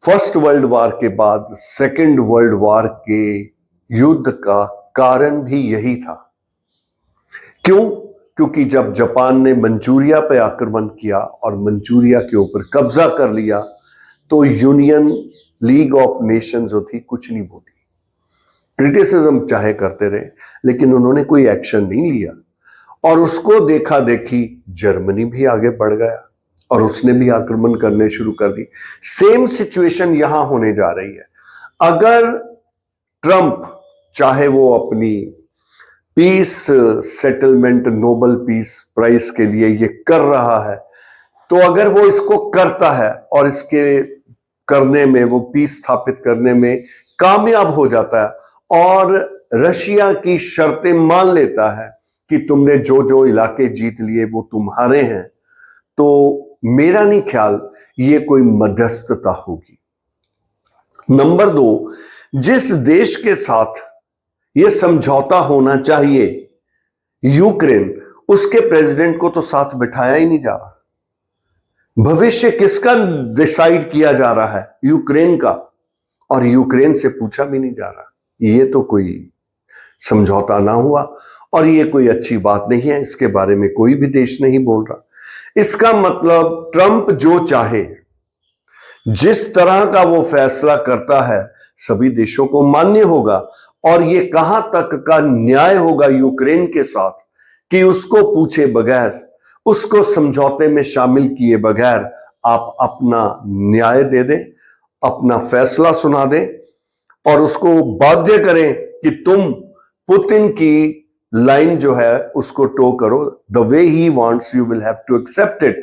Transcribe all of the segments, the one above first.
First world war के बाद second world war के युद्ध का कारण भी यही था। क्यों? क्योंकि जब जापान ने मंचूरिया पे आक्रमण किया और मंचूरिया के ऊपर कब्जा कर लिया तो यूनियन लीग ऑफ नेशंस जो थी कुछ नहीं बोली। क्रिटिसिज्म चाहे करते रहे लेकिन उन्होंने कोई एक्शन नहीं लिया और उसको देखा देखी जर्मनी भी आगे बढ़ गया और उसने भी आक्रमण करने शुरू कर दी। सेम सिचुएशन यहां होने जा रही है। अगर ट्रंप चाहे वो अपनी peace settlement Nobel peace prize के लिए ये कर रहा है तो अगर वो इसको करता है और इसके करने में वो पीस स्थापित करने में कामयाब हो जाता है और रशिया की शर्तें मान लेता है कि तुमने जो जो इलाके जीत लिए वो तुम्हारे हैं, तो मेरा नहीं ख्याल ये कोई मध्यस्थता होगी। नंबर 2, जिस देश के साथ ये समझौता होना चाहिए यूक्रेन, उसके प्रेसिडेंट को तो साथ बिठाया ही नहीं जा रहा। भविष्य किसका डिसाइड किया जा रहा है? यूक्रेन का, और यूक्रेन से पूछा भी नहीं जा रहा। ये तो कोई समझौता ना हुआ और ये कोई अच्छी बात नहीं है। इसके बारे में कोई भी देश नहीं बोल रहा। इसका मतलब ट्रंप जो चाहे, जिस तरह का वो फैसला करता है सभी देशों को मान्य होगा और ये कहां तक का न्याय होगा यूक्रेन के साथ कि उसको पूछे बगैर, उसको समझौते में शामिल किए बगैर आप अपना न्याय दे दें, अपना फैसला सुना दें और उसको बाध्य करें कि तुम पुतिन की लाइन जो है उसको टो करो। The way he wants you will have to accept it.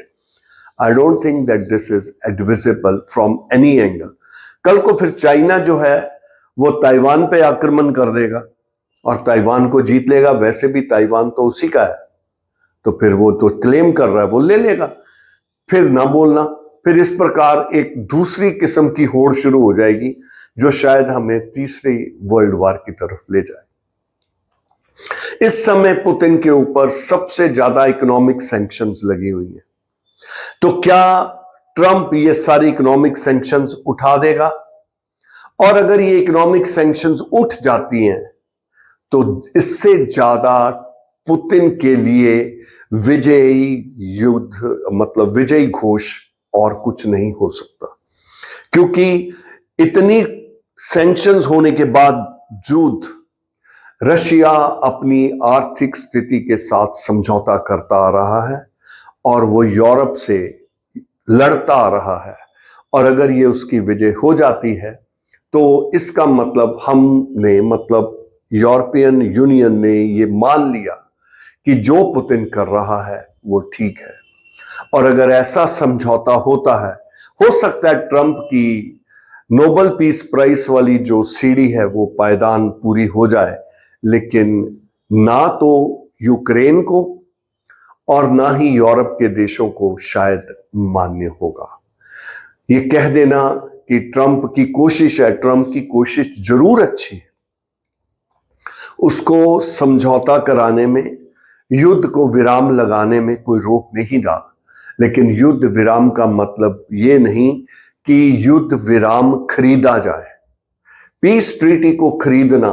I don't think that this is advisable from any angle. कल को फिर चाइना जो है वो ताइवान पे आक्रमण कर देगा और ताइवान को जीत लेगा। वैसे भी ताइवान तो उसी का है, तो फिर वो तो क्लेम कर रहा है, वो ले लेगा। फिर ना बोलना, फिर इस प्रकार एक दूसरी किस्म की होड़ शुरू हो जाएगी जो शायद हमें तीसरी वर्ल्ड वॉर की तरफ ले जाए। इस समय पुतिन के ऊपर सबसे ज्यादा इकोनॉमिक सैंक्शंस लगी हुई है। तो क्या ट्रंप ये सारी इकोनॉमिक सैंक्शंस उठा देगा? और अगर ये इकोनॉमिक सैंक्शंस उठ जाती हैं तो इससे ज्यादा पुतिन के लिए विजयी युद्ध, मतलब विजयी घोष और कुछ नहीं हो सकता। क्योंकि इतनी सैंक्शंस होने के बावजूद रशिया अपनी आर्थिक स्थिति के साथ समझौता करता आ रहा है और वो यूरोप से लड़ता आ रहा है। और अगर ये उसकी विजय हो जाती है तो इसका मतलब हमने, मतलब यूरोपियन यूनियन ने ये मान लिया कि जो पुतिन कर रहा है वो ठीक है। और अगर ऐसा समझौता होता है, हो सकता है ट्रंप की नोबेल पीस प्राइज वाली जो सीढ़ी है वो पायदान पूरी हो जाए, लेकिन ना तो यूक्रेन को और ना ही यूरोप के देशों को शायद मान्य होगा। ये कह देना कि ट्रंप की कोशिश है, ट्रंप की कोशिश जरूर अच्छी है, उसको समझौता कराने में, युद्ध को विराम लगाने में कोई रोक नहीं रहा। लेकिन युद्ध विराम का मतलब ये नहीं कि युद्ध विराम खरीदा जाए। पीस ट्रीटी को खरीदना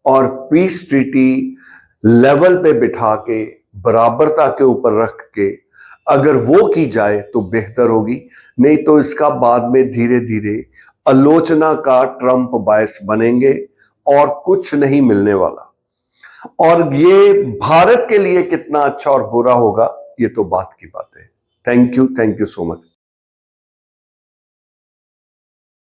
और पीस ट्रीटी लेवल पे बिठा के, बराबरता के ऊपर रख के अगर वो की जाए तो बेहतर होगी। नहीं तो इसका बाद में धीरे धीरे आलोचना का ट्रंप बायस बनेंगे और कुछ नहीं मिलने वाला। और ये भारत के लिए कितना अच्छा और बुरा होगा ये तो बात की बात है। Thank you so much.